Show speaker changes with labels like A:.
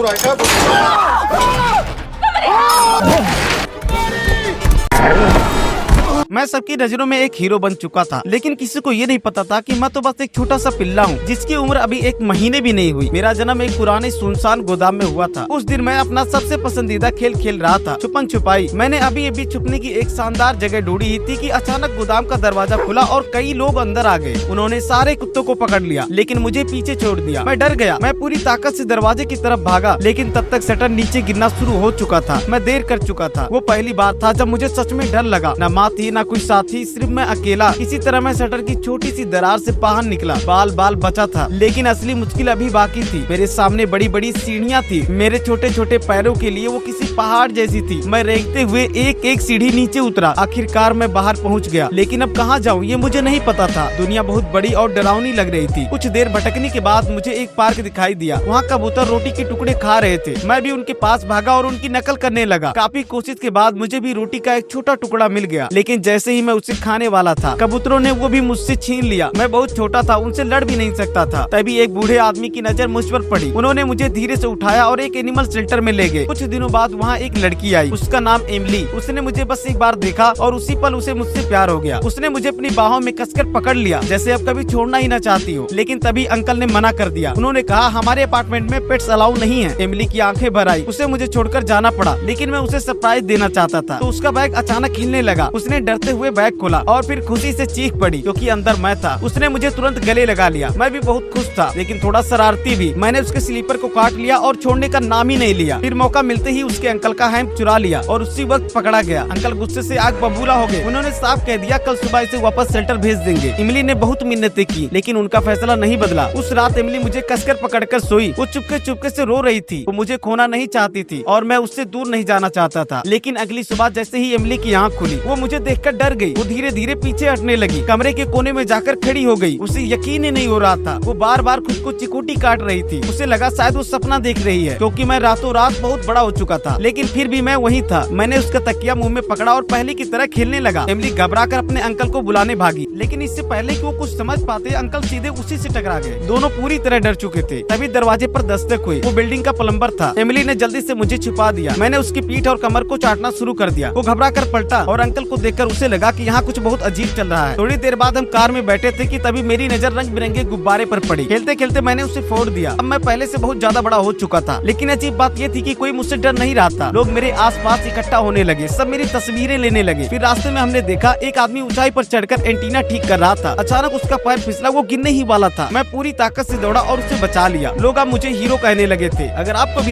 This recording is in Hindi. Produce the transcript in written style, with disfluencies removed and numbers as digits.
A: बुराई का
B: मैं सबकी नजरों में एक हीरो बन चुका था, लेकिन किसी को ये नहीं पता था कि मैं तो बस एक छोटा सा पिल्ला हूँ जिसकी उम्र अभी 1 महीने भी नहीं हुई। मेरा जन्म एक पुराने सुनसान गोदाम में हुआ था। उस दिन मैं अपना सबसे पसंदीदा खेल खेल रहा था, छुपन छुपाई। मैंने अभी छुपने की एक शानदार जगह ढूंढी ही थी कि अचानक गोदाम का दरवाजा खुला और कई लोग अंदर आ गए। उन्होंने सारे कुत्तों को पकड़ लिया, लेकिन मुझे पीछे छोड़ दिया। मैं डर गया। मैं पूरी ताकत से दरवाजे की तरफ भागा, लेकिन तब तक शटर नीचे गिरना शुरू हो चुका था। मैं देर कर चुका था। वो पहली बार था जब मुझे सच में डर लगा। न माँ थी, न कोई साथी, सिर्फ मैं अकेला। किसी तरह मैं शटर की छोटी सी दरार से बाहर निकला। बाल बचा था, लेकिन असली मुश्किल अभी बाकी थी। मेरे सामने बड़ी बड़ी सीढ़ियाँ थी। मेरे छोटे छोटे पैरों के लिए वो किसी पहाड़ जैसी थी। मैं रेंगते हुए एक एक सीढ़ी नीचे उतरा। आखिरकार मैं बाहर पहुँच गया, लेकिन अब कहाँ जाऊँ ये मुझे नहीं पता था। दुनिया बहुत बड़ी और डरावनी लग रही थी। कुछ देर भटकने के बाद मुझे एक पार्क दिखाई दिया। वहाँ कबूतर रोटी के टुकड़े खा रहे थे। मैं भी उनके पास भागा और उनकी नकल करने लगा। काफी कोशिश के बाद मुझे भी रोटी का एक छोटा टुकड़ा मिल गया, लेकिन जैसे ही मैं उसे खाने वाला था, कबूतरों ने वो भी मुझसे छीन लिया। मैं बहुत छोटा था, उनसे लड़ भी नहीं सकता था। तभी एक बूढ़े आदमी की नजर मुझ पर पड़ी। उन्होंने मुझे धीरे से उठाया और एक एनिमल शेल्टर में ले गए। कुछ दिनों बाद वहाँ एक लड़की आई। उसका नाम एमिली। उसने मुझे बस एक बार देखा और उसी पल उसे मुझसे प्यार हो गया। उसने मुझे अपनी बाहों में कसकर पकड़ लिया, जैसे अब कभी छोड़ना ही न चाहती हो। लेकिन तभी अंकल ने मना कर दिया। उन्होंने कहा हमारे अपार्टमेंट में पेट्स अलाउ नहीं है। एमिली की आंखें भर आई। उसे मुझे छोड़कर जाना पड़ा, लेकिन मैं उसे सरप्राइज देना चाहता था। तो उसका बैग अचानक हिलने लगा। उसने डरते हुए बैग खोला और फिर खुशी से चीख पड़ी, क्योंकि अंदर मैं था। उसने मुझे तुरंत गले लगा लिया। मैं भी बहुत खुश था, लेकिन थोड़ा शरारती भी। मैंने उसके स्लीपर को काट लिया और छोड़ने का नाम ही नहीं लिया। फिर मौका मिलते ही उसके अंकल का हैंड चुरा लिया और उसी वक्त पकड़ा गया। अंकल गुस्से से आग बबूला हो गए। उन्होंने साफ कह दिया कल सुबह इसे वापस शेल्टर भेज देंगे। इमली ने बहुत मिन्नतें की, लेकिन उनका फैसला नहीं बदला। उस रात इमली मुझे कसकर पकड़कर सोई। वो चुपके से रो रही थी। वो मुझे खोना नहीं चाहती थी और मैं उससे दूर नहीं जाना चाहता था। लेकिन अगली सुबह जैसे ही इमली की आँख खुली, वो मुझे देखकर डर गई। वो धीरे धीरे पीछे हटने लगी। कमरे के कोने में जाकर खड़ी हो गई। उसे यकीन ही नहीं हो रहा था। वो बार बार खुद को चिकोटी काट रही थी। उसे लगा शायद वो सपना देख रही है, क्योंकि मैं रातों रात बहुत बड़ा हो चुका था। लेकिन फिर भी मैं वही था। मैंने उसका तकिया मुंह में पकड़ा और पहले की तरह खेलने लगा। एमिली घबराकर अपने अंकल को बुलाने भागी, लेकिन इससे पहले कि वो कुछ समझ पाते, अंकल सीधे उसी से टकरा गए। दोनों पूरी तरह डर चुके थे। तभी दरवाजे पर दस्तक हुई। वो बिल्डिंग का प्लम्बर था। एमिली ने जल्दी से मुझे छुपा दिया। मैंने उसकी पीठ और कमर को चाटना शुरू कर दिया। वो घबरा कर पलटा और अंकल को देखकर उसे लगा कि यहाँ कुछ बहुत अजीब चल रहा है। थोड़ी देर बाद हम कार में बैठे थे कि तभी मेरी नजर रंग बिरंगे गुब्बारे पर पड़ी। खेलते खेलते मैंने उसे फोड़ दिया। अब मैं पहले से बहुत ज्यादा बड़ा हो चुका था, लेकिन अजीब बात ये थी कि कोई मुझसे डर नहीं रहा था। लोग मेरे आसपास इकट्ठा होने लगे। सब मेरी तस्वीरें लेने लगे। फिर रास्ते में हमने देखा एक आदमी ऊंचाई पर चढ़कर एंटीना ठीक कर रहा था। अचानक उसका पैर फिसला। वो गिरने ही वाला था। मैं पूरी ताकत से दौड़ा और उसे बचा लिया। लोग अब मुझे हीरो कहने लगे थे। अगर आपको